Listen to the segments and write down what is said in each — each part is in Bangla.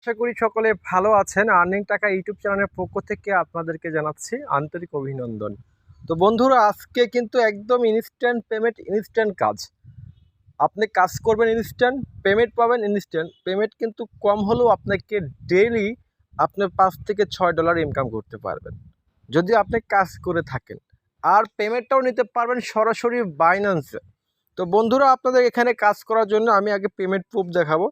আশা করি সকলে ভালো আছেন। আর্নিং টাকা ইউটিউব চ্যানেলের পক্ষ থেকে আপনাদেরকে জানাচ্ছি আন্তরিক অভিনন্দন। তো বন্ধুরা, আজকে কিন্তু একদম ইনস্ট্যান্ট পেমেন্ট, ইনস্ট্যান্ট কাজ। আপনি কাজ করবেন ইনস্ট্যান্ট, পেমেন্ট পাবেন ইনস্ট্যান্ট। পেমেন্ট কিন্তু কম হলেও আপনাকে ডেইলি আপনি $5 থেকে $6 ইনকাম করতে পারবেন যদি আপনি কাজ করে থাকেন। আর পেমেন্টটাও নিতে পারবেন সরাসরি বাইন্যান্সে। তো বন্ধুরা, আপনাদের এখানে কাজ করার জন্য আমি আগে পেমেন্ট প্রুফ দেখাবো।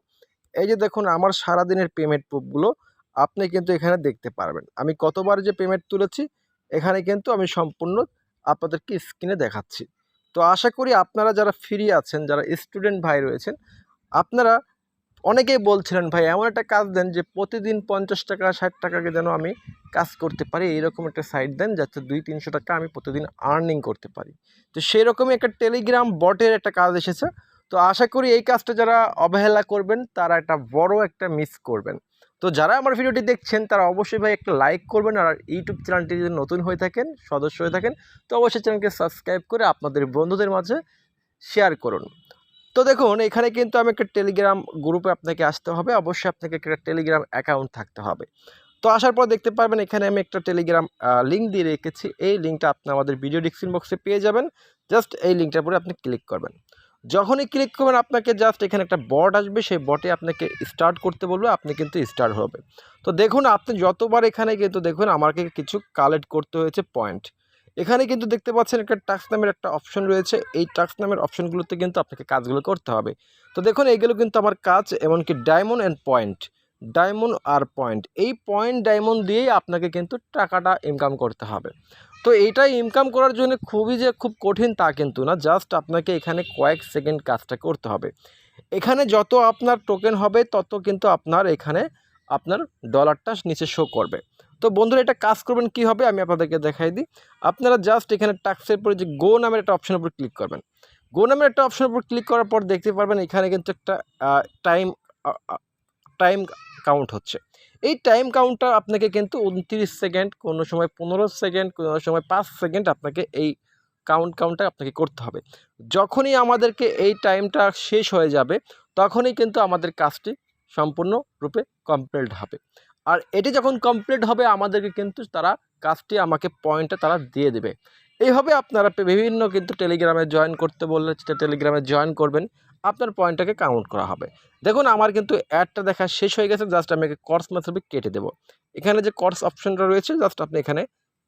এই যে দেখুন, আমার সারাদিনের পেমেন্ট প্রুফগুলো আপনি কিন্তু এখানে দেখতে পারবেন। আমি কতবার যে পেমেন্ট তুলেছি এখানে কিন্তু আমি সম্পূর্ণ আপনাদেরকে স্ক্রিনে দেখাচ্ছি। তো আশা করি আপনারা যারা ফ্রি আছেন, যারা স্টুডেন্ট ভাই রয়েছেন, আপনারা অনেকেই বলছিলেন ভাই এমন একটা কাজ দেন যে প্রতিদিন 50 টাকা 60 টাকাকে যেন আমি কাজ করতে পারি, এইরকম একটা সাইট দেন যাতে 200-300 টাকা আমি প্রতিদিন আর্নিং করতে পারি। তো সেই রকমই একটা টেলিগ্রাম বটের একটা কাজ এসেছে। তো আশা করি এই কাজটা যারা অবহেলা করবেন তারা একটা বড় একটা মিস করবেন। তো যারা আমার ভিডিওটি দেখছেন তারা অবশ্যই ভাই একটা লাইক করবেন, আর ইউটিউব চ্যানেলটি যদি নতুন হয়ে থাকেন, সদস্য হয়ে থাকেন, তো অবশ্যই চ্যানেলকে সাবস্ক্রাইব করে আপনাদের বন্ধুদের মাঝে শেয়ার করুন। তো দেখুন, এখানে কিন্তু আমি একটা টেলিগ্রাম গ্রুপে আপনাকে আসতে হবে, অবশ্যই আপনাকে একটা টেলিগ্রাম অ্যাকাউন্ট থাকতে হবে। তো আসার পর দেখতে পারবেন এখানে আমি একটা টেলিগ্রাম লিঙ্ক দিয়ে রেখেছি। এই লিঙ্কটা আপনি আমাদের ভিডিও ডিসক্রিপশন বক্সে পেয়ে যাবেন। জাস্ট এই লিঙ্কটার উপরে আপনি ক্লিক করবেন। যখনই ক্লিক করবেন আপনাকে জাস্ট এখানে একটা বট আসবে, সেই বটে আপনাকে স্টার্ট করতে বলবে, আপনি কিন্তু স্টার্ট হবে। তো দেখুন, আপনি যতবার এখানে কিন্তু দেখুন আমাকে কিছু কালেক্ট করতে হয়েছে পয়েন্ট। এখানে কিন্তু দেখতে পাচ্ছেন একটা টাস্ক নামের একটা অপশন রয়েছে। এই টাস্ক নামের অপশনগুলোতে কিন্তু আপনাকে কাজগুলো করতে হবে। তো দেখুন, এইগুলো কিন্তু আমার কাজ, এমনকি ডায়মন্ড অ্যান্ড পয়েন্ট, ডায়মন্ড আর পয়েন্ট, এই পয়েন্ট ডায়মন্ড দিয়েই আপনাকে কিন্তু টাকাটা ইনকাম করতে হবে। তো এইটাই ইনকাম করার জন্য খুবই যে খুব কঠিন তা কিন্তু না, জাস্ট আপনাকে এখানে কয়েক সেকেন্ড কাজটা করতে হবে। এখানে যত আপনার টোকেন হবে তত কিন্তু আপনার এখানে আপনার ডলারটা নিচে শো করবে। তো বন্ধুরা, এটা কাজ করবেন কীভাবে আমি আপনাদেরকে দেখাই দিই। আপনারা জাস্ট এখানে টাস্কের পরে যে গো নামের একটা অপশনের উপর ক্লিক করবেন। গো নামের একটা অপশনের উপর ক্লিক করার পর দেখতে পারবেন এখানে কিন্তু একটা টাইম টাইম কাউন্ট হচ্ছে। এই টাইম কাউন্টটা আপনাকে কিন্তু 29 সেকেন্ড, কোনো সময় 15 সেকেন্ড, কোনো সময় 5 সেকেন্ড আপনাকে এই কাউন্টটা আপনাকে করতে হবে। যখনই আমাদেরকে এই টাইমটা শেষ হয়ে যাবে তখনই কিন্তু আমাদের কাজটি সম্পূর্ণরূপে কমপ্লিট হবে। আর এটি যখন কমপ্লিট হবে আমাদেরকে কিন্তু তারা কাজটি আমাকে পয়েন্টটা তারা দিয়ে দেবে। এইভাবে আপনারা বিভিন্ন কিন্তু টেলিগ্রামে জয়েন করতে বললে টেলিগ্রামে জয়েন করবেন, আপনার পয়েন্টটাকে কাউন্ট করা হবে। দেখুন, আমার কিন্তু অ্যাডটা দেখা শেষ হয়ে গেছে, জাস্ট আমি কোর্স মেথডে কেটে দেবো। এখানে যে কোর্স অপশনটা রয়েছে জাস্ট আপনি এখানে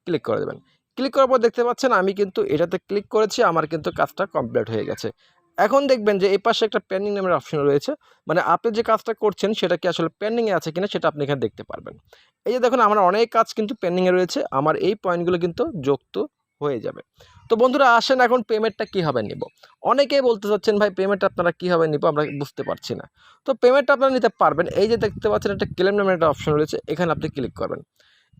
ক্লিক করে দেবেন। ক্লিক করার পর দেখতে পাচ্ছেন আমি কিন্তু এটাতে ক্লিক করেছি, আমার কিন্তু কাজটা কমপ্লিট হয়ে গেছে। এখন দেখবেন যে এই পাশে একটা পেন্ডিং নামের অপশন রয়েছে, মানে আপনি যে কাজটা করছেন সেটা কি আসলে পেন্ডিংয়ে আছে কিনা সেটা আপনি এখানে দেখতে পারবেন। এই যে দেখুন, আমার অনেক কাজ কিন্তু পেন্ডিংয়ে রয়েছে, আমার এই পয়েন্টগুলো কিন্তু যুক্ত হয়ে যাবে। তো বন্ধুরা, আসেন এখন পেমেন্টটা কীভাবে নিব। অনেকেই বলতে চাচ্ছেন ভাই পেমেন্ট আপনারা কীভাবে নিব, আমরা বুঝতে পারছি না। তো পেমেন্টটা আপনারা নিতে পারবেন, এই যে দেখতে পাচ্ছেন একটা ক্লেম নামের একটা অপশন রয়েছে, এখানে আপনি ক্লিক করবেন।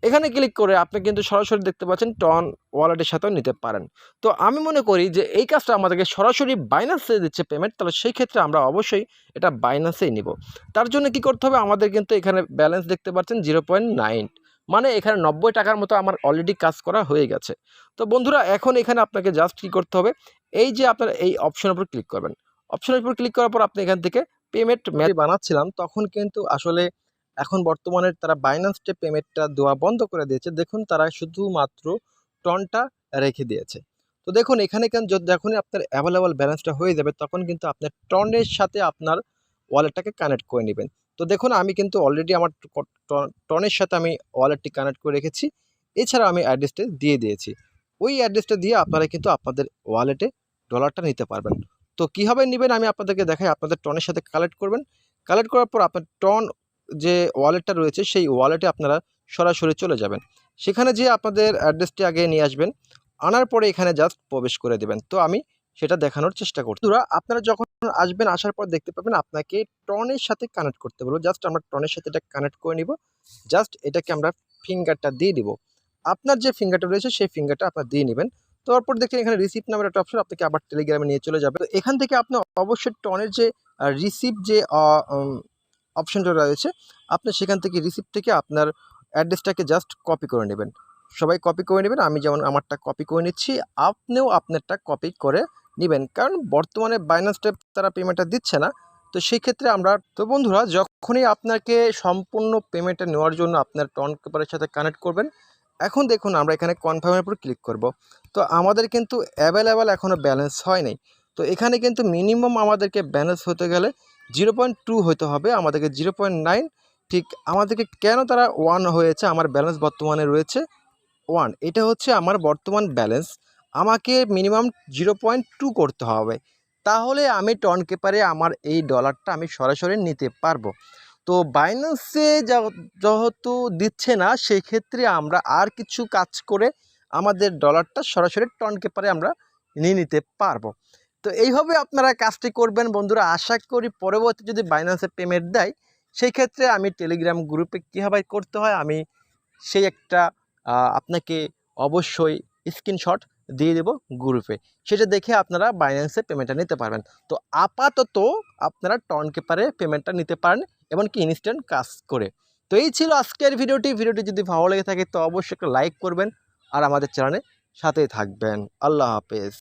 এখানে ক্লিক করে আপনি কিন্তু সরাসরি দেখতে পাচ্ছেন টন ওয়ালেটের সাথেও নিতে পারেন। তো আমি মনে করি যে এই কাজটা আমাদেরকে সরাসরি বাইন্যান্সে দিচ্ছে পেমেন্ট, তাহলে সেই ক্ষেত্রে আমরা অবশ্যই এটা বাইন্যান্সেই নিব। তার জন্য কি করতে হবে, আমাদের কিন্তু এখানে ব্যালেন্স দেখতে পাচ্ছেন 0.9, মানে এখানে 90 টাকার মতো আমার অলরেডি কাজ করা হয়ে গেছে। তো বন্ধুরা, এখন এখানে আপনাকে জাস্ট কী করতে হবে, এই যে আপনার এই অপশনের উপর ক্লিক করবেন। অপশনের উপর ক্লিক করার পর আপনি এখান থেকে পেমেন্ট মেথড বানাচ্ছিলাম, তখন কিন্তু আসলে এখন বর্তমানে তারা বাইন্যান্সে পেমেন্টটা দেওয়া বন্ধ করে দিয়েছে। দেখুন, তারা শুধুমাত্র টনটা রেখে দিয়েছে। তো দেখুন, এখানে যখনই আপনার অ্যাভেলেবল ব্যালেন্সটা হয়ে যাবে তখন কিন্তু আপনার টনের সাথে আপনার ওয়ালেটটাকে কানেক্ট করে নেবেন। তো দেখুন, আমি কিন্তু অলরেডি আমার টনের সাথে আমি ওয়ালেটটি কানেক্ট করে রেখেছি। এছাড়া আমি অ্যাড্রেসটা দিয়ে দিয়েছি। ওই অ্যাড্রেসটা দিয়ে আপনারা কিন্তু আপনাদের ওয়ালেটে ডলারটা নিতে পারবেন। তো কীভাবে নেবেন আমি আপনাদেরকে দেখাই। আপনাদের টনের সাথে কালেক্ট করবেন। কালেক্ট করার পর আপনার টন যে ওয়ালেটটা রয়েছে সেই ওয়ালেটে আপনারা সরাসরি চলে যাবেন। সেখানে যেয়ে আপনাদের অ্যাড্রেসটি আগে নিয়ে আসবেন, আনার পরে এখানে জাস্ট প্রবেশ করে দেবেন। তো আমি সেটা দেখানোর চেষ্টা করছি। আপনারা যখন আসবেন, আসার পর দেখতে পাবেন আপনাকে টনের সাথে কানেক্ট করতে বলবো। জাস্ট আমরা টনের সাথে এটা কানেক্ট করে নিব। জাস্ট এটাকে আমরা ফিঙ্গারটা দিয়ে দিব। আপনার যে ফিঙ্গারটা রয়েছে সেই ফিঙ্গারটা আপনার দিয়ে নেবেন। তারপর দেখেন এখানে রিসিপ্ট নামের একটা অপশন, আপনাকে আবার টেলিগ্রামে নিয়ে চলে যাবে। তো এখান থেকে আপনি অবশ্যই টনের যে রিসিপ্ট যে অপশনটা রয়েছে, আপনি সেখান থেকে রিসিপ্ট থেকে আপনার অ্যাড্রেসটাকে জাস্ট কপি করে নেবেন। সবাই কপি করে নেবেন, আমি যেমন আমারটা কপি করে নিচ্ছি, আপনিও আপনারটা কপি করে নেবেন। কারণ বর্তমানে বাইন্যান্সটা তারা পেমেন্টটা দিচ্ছে না। তো সেই ক্ষেত্রে আমরা, তো বন্ধুরা, তখনই আপনাকে সম্পূর্ণ পেমেন্টটা নেওয়ার জন্য আপনার টনকেপারের সাথে কানেক্ট করবেন। এখন দেখুন আমরা এখানে কনফার্মের উপর ক্লিক করব। তো আমাদের কিন্তু অ্যাভেলেবেল এখনও ব্যালেন্স হয় নাই। তো এখানে কিন্তু মিনিমাম আমাদেরকে ব্যালেন্স হতে গেলে 0.2 হতে হবে, আমাদেরকে 0.9। ঠিক আমাদেরকে কেন তারা 1 হয়েছে, আমার ব্যালেন্স বর্তমানে রয়েছে 1, এটা হচ্ছে আমার বর্তমান ব্যালেন্স। আমাকে মিনিমাম 0.2 করতে হবে, তাহলে আমি টনকেপারে আমার এই ডলারটা আমি সরাসরি নিতে পারবো। তো বাইন্যান্সে যেহেতু দিচ্ছে না, সেই ক্ষেত্রে আমরা আর কিছু কাজ করে আমাদের ডলারটা সরাসরি টনকেপারে আমরা নিয়ে নিতে পারবো। তো এইভাবে আপনারা কাজটি করবেন বন্ধুরা। আশা করি পরবর্তী যদি বাইন্যান্সে পেমেন্ট দেয়, সেই ক্ষেত্রে আমি টেলিগ্রাম গ্রুপে কীভাবে করতে হয় আমি সেই একটা আপনাকে অবশ্যই স্ক্রিনশট দিয়ে দেব গ্রুপে, সেটা দেখে আপনারা বাইন্যান্সে পেমেন্টটা নিতে পারবেন। তো আপাতত আপনারা টনকেপারে পেমেন্টটা নিতে পারেন, এমনকি ইনস্ট্যান্ট কাজ করে। তো এই ছিল আজকের ভিডিওটি যদি ভালো লেগে থাকে তো অবশ্যই একটা লাইক করবেন আর আমাদের চ্যানেলে সাথেই থাকবেন। আল্লাহ হাফেজ।